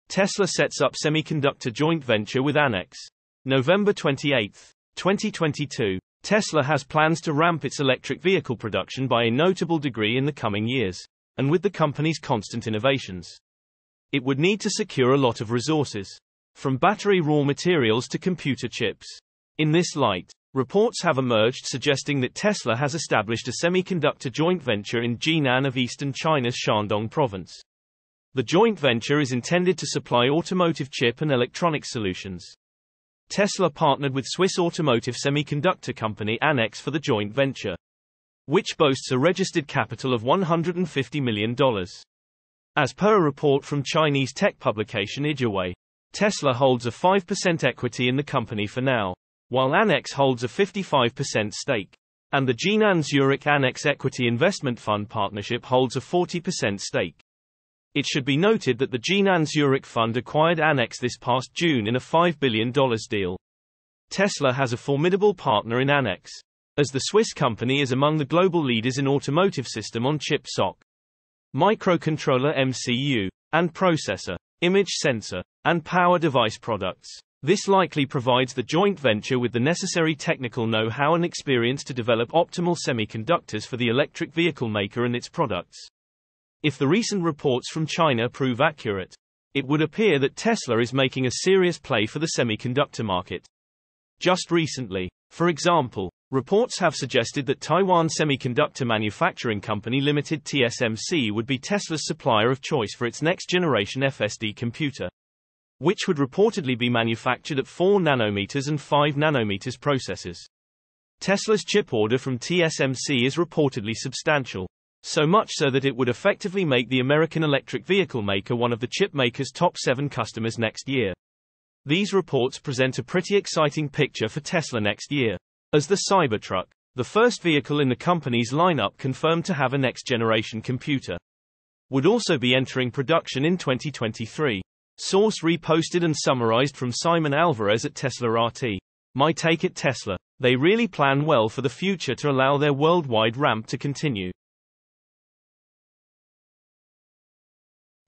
Tesla sets up semiconductor joint venture with Annex. November 28, 2022. Tesla has plans to ramp its electric vehicle production by a notable degree in the coming years, and with the company's constant innovations, it would need to secure a lot of resources, from battery raw materials to computer chips. In this light, reports have emerged suggesting that Tesla has established a semiconductor joint venture in Jinan of eastern China's Shandong province. The joint venture is intended to supply automotive chip and electronic solutions. Tesla partnered with Swiss automotive semiconductor company Annex for the joint venture, which boasts a registered capital of $150 million. As per a report from Chinese tech publication Ijaway, Tesla holds a 5% equity in the company for now, while Annex holds a 55% stake, and the Jinan Zurich Annex Equity Investment Fund Partnership holds a 40% stake. It should be noted that the Jinan Zurich Fund acquired Annex this past June in a $5 billion deal. Tesla has a formidable partner in Annex, as the Swiss company is among the global leaders in automotive system-on-chip SoC, microcontroller MCU, and processor, image sensor, and power device products. This likely provides the joint venture with the necessary technical know-how and experience to develop optimal semiconductors for the electric vehicle maker and its products. If the recent reports from China prove accurate, it would appear that Tesla is making a serious play for the semiconductor market. Just recently, for example, reports have suggested that Taiwan Semiconductor Manufacturing Company Limited (TSMC) would be Tesla's supplier of choice for its next-generation FSD computer, which would reportedly be manufactured at 4 nanometers and 5 nanometers processes. Tesla's chip order from TSMC is reportedly substantial, so much so that it would effectively make the American electric vehicle maker one of the chip maker's top 7 customers next year. These reports present a pretty exciting picture for Tesla next year, as the Cybertruck, the first vehicle in the company's lineup confirmed to have a next-generation computer, would also be entering production in 2023. Source reposted and summarized from Simon Alvarez at Tesla RT. My take at Tesla: they really plan well for the future to allow their worldwide ramp to continue.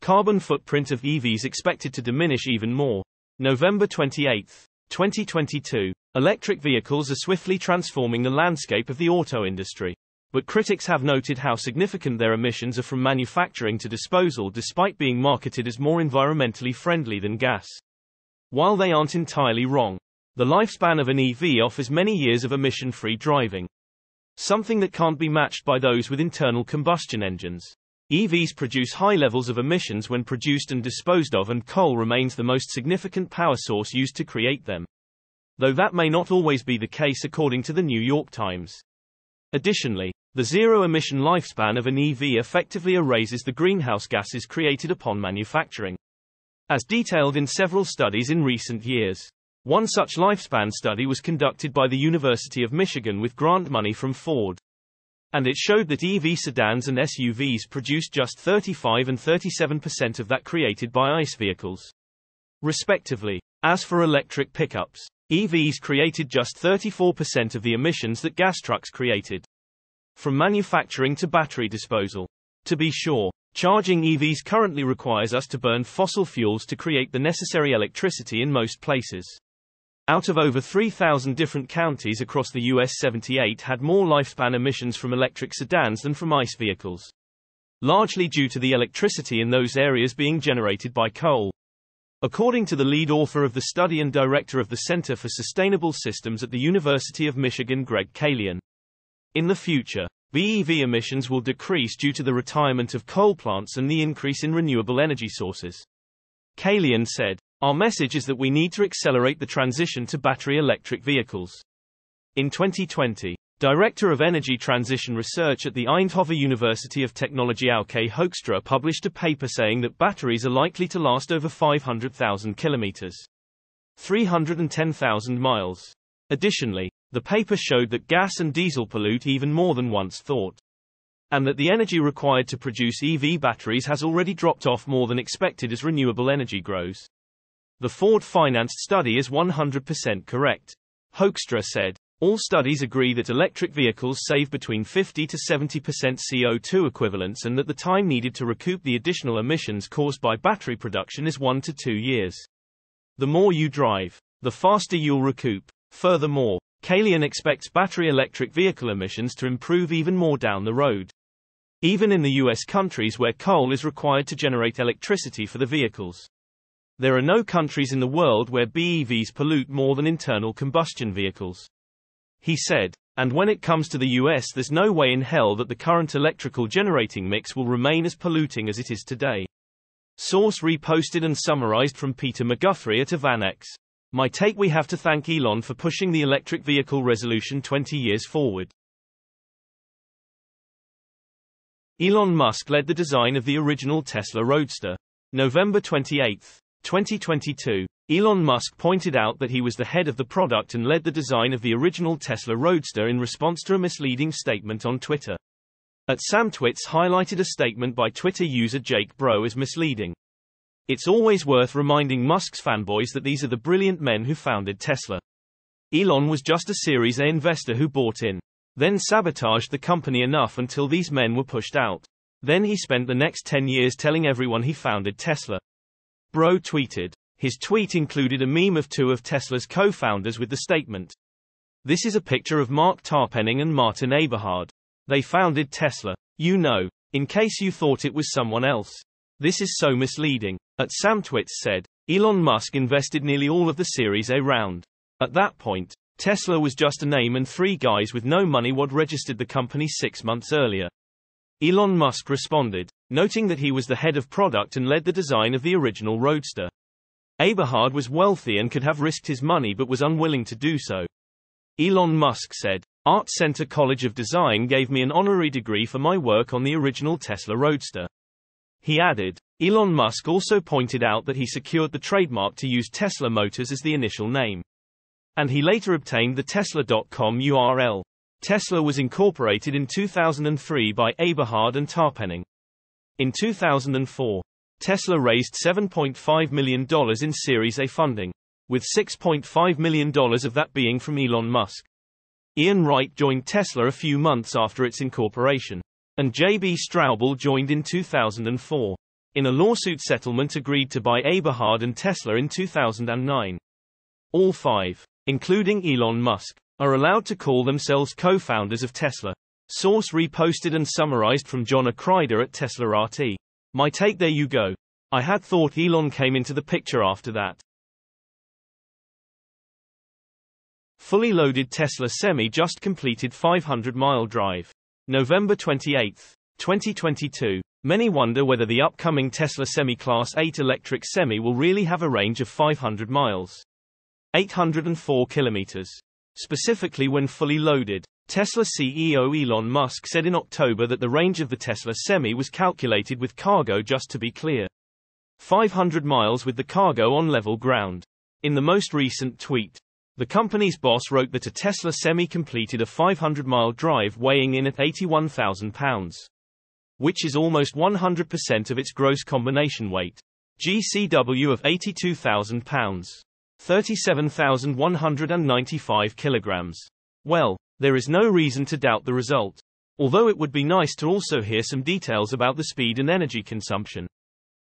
Carbon footprint of EVs expected to diminish even more. November 28, 2022. Electric vehicles are swiftly transforming the landscape of the auto industry, but critics have noted how significant their emissions are from manufacturing to disposal despite being marketed as more environmentally friendly than gas. While they aren't entirely wrong, the lifespan of an EV offers many years of emission-free driving, something that can't be matched by those with internal combustion engines. EVs produce high levels of emissions when produced and disposed of, and coal remains the most significant power source used to create them, though that may not always be the case according to the New York Times. Additionally, the zero-emission lifespan of an EV effectively erases the greenhouse gases created upon manufacturing, as detailed in several studies in recent years. One such lifespan study was conducted by the University of Michigan with grant money from Ford, and it showed that EV sedans and SUVs produced just 35 and 37% of that created by ICE vehicles, respectively. As for electric pickups, EVs created just 34% of the emissions that gas trucks created, from manufacturing to battery disposal. To be sure, charging EVs currently requires us to burn fossil fuels to create the necessary electricity in most places. Out of over 3,000 different counties across the US, 78 had more lifespan emissions from electric sedans than from ICE vehicles, largely due to the electricity in those areas being generated by coal. According to the lead author of the study and director of the Center for Sustainable Systems at the University of Michigan, Greg Kalian, in the future, BEV emissions will decrease due to the retirement of coal plants and the increase in renewable energy sources. Kalian said, "Our message is that we need to accelerate the transition to battery electric vehicles." In 2020, Director of Energy Transition Research at the Eindhoven University of Technology Auke Hoekstra published a paper saying that batteries are likely to last over 500,000 kilometers, 310,000 miles. Additionally, the paper showed that gas and diesel pollute even more than once thought, and that the energy required to produce EV batteries has already dropped off more than expected as renewable energy grows. The Ford-financed study is 100% correct, Hoekstra said. All studies agree that electric vehicles save between 50 to 70% CO2 equivalents and that the time needed to recoup the additional emissions caused by battery production is 1 to 2 years. The more you drive, the faster you'll recoup. Furthermore, Elon expects battery electric vehicle emissions to improve even more down the road. Even in the US countries where coal is required to generate electricity for the vehicles. There are no countries in the world where BEVs pollute more than internal combustion vehicles. He said, and when it comes to the US, there's no way in hell that the current electrical generating mix will remain as polluting as it is today. Source reposted and summarized from Peter McGuthrie at Annex. My take: we have to thank Elon for pushing the electric vehicle resolution 20 years forward. Elon Musk led the design of the original Tesla Roadster. November 28, 2022. Elon Musk pointed out that he was the head of the product and led the design of the original Tesla Roadster in response to a misleading statement on Twitter. @SamTwits highlighted a statement by Twitter user Jake Bro as misleading. It's always worth reminding Musk's fanboys that these are the brilliant men who founded Tesla. Elon was just a Series A investor who bought in, then sabotaged the company enough until these men were pushed out. Then he spent the next 10 years telling everyone he founded Tesla. Bro tweeted. His tweet included a meme of two of Tesla's co-founders with the statement. This is a picture of Mark Tarpenning and Martin Eberhard. They founded Tesla. You know, in case you thought it was someone else. This is so misleading. @SamTwits said, Elon Musk invested nearly all of the Series A round. At that point, Tesla was just a name and three guys with no money would registered the company 6 months earlier. Elon Musk responded, noting that he was the head of product and led the design of the original Roadster. Eberhard was wealthy and could have risked his money but was unwilling to do so. Elon Musk said, Art Center College of Design gave me an honorary degree for my work on the original Tesla Roadster. He added, Elon Musk also pointed out that he secured the trademark to use Tesla Motors as the initial name. And he later obtained the Tesla.com URL. Tesla was incorporated in 2003 by Eberhard and Tarpenning. In 2004, Tesla raised $7.5 million in Series A funding, with $6.5 million of that being from Elon Musk. Ian Wright joined Tesla a few months after its incorporation, and J.B. Straubel joined in 2004. In a lawsuit settlement agreed to by Eberhard and Tesla in 2009. All five, including Elon Musk, are allowed to call themselves co-founders of Tesla. Source reposted and summarized from John Kreider at Tesla RT. My take: there you go. I had thought Elon came into the picture after that. Fully loaded Tesla Semi just completed 500-mile drive. November 28, 2022. Many wonder whether the upcoming Tesla Semi Class 8 electric Semi will really have a range of 500 miles. 804 kilometers. Specifically when fully loaded. Tesla CEO Elon Musk said in October that the range of the Tesla Semi was calculated with cargo. Just to be clear, 500 miles with the cargo on level ground. In the most recent tweet, the company's boss wrote that a Tesla Semi completed a 500-mile drive weighing in at 81,000 pounds, which is almost 100% of its gross combination weight. GCW of 82,000 pounds. 37,195 kilograms. Well, there is no reason to doubt the result. Although it would be nice to also hear some details about the speed and energy consumption.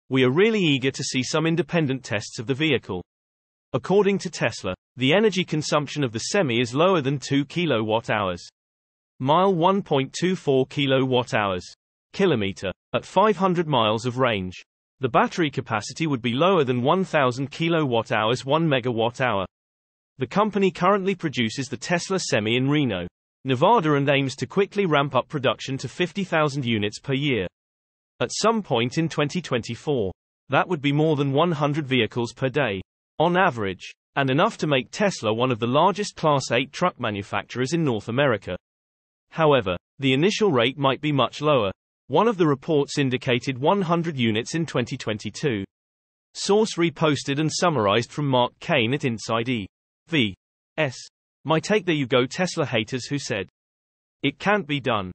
We are really eager to see some independent tests of the vehicle. According to Tesla, the energy consumption of the Semi is lower than 2 kilowatt-hours. Mile 1.24 kilowatt-hours. Kilometer. At 500 miles of range, the battery capacity would be lower than 1,000 kilowatt-hours 1 megawatt-hour. The company currently produces the Tesla Semi in Reno, Nevada and aims to quickly ramp up production to 50,000 units per year. At some point in 2024, that would be more than 100 vehicles per day, on average, and enough to make Tesla one of the largest Class 8 truck manufacturers in North America. However, the initial rate might be much lower. One of the reports indicated 100 units in 2022. Source reposted and summarized from Mark Kane at Inside EV. My take: there you go, Tesla haters who said it can't be done.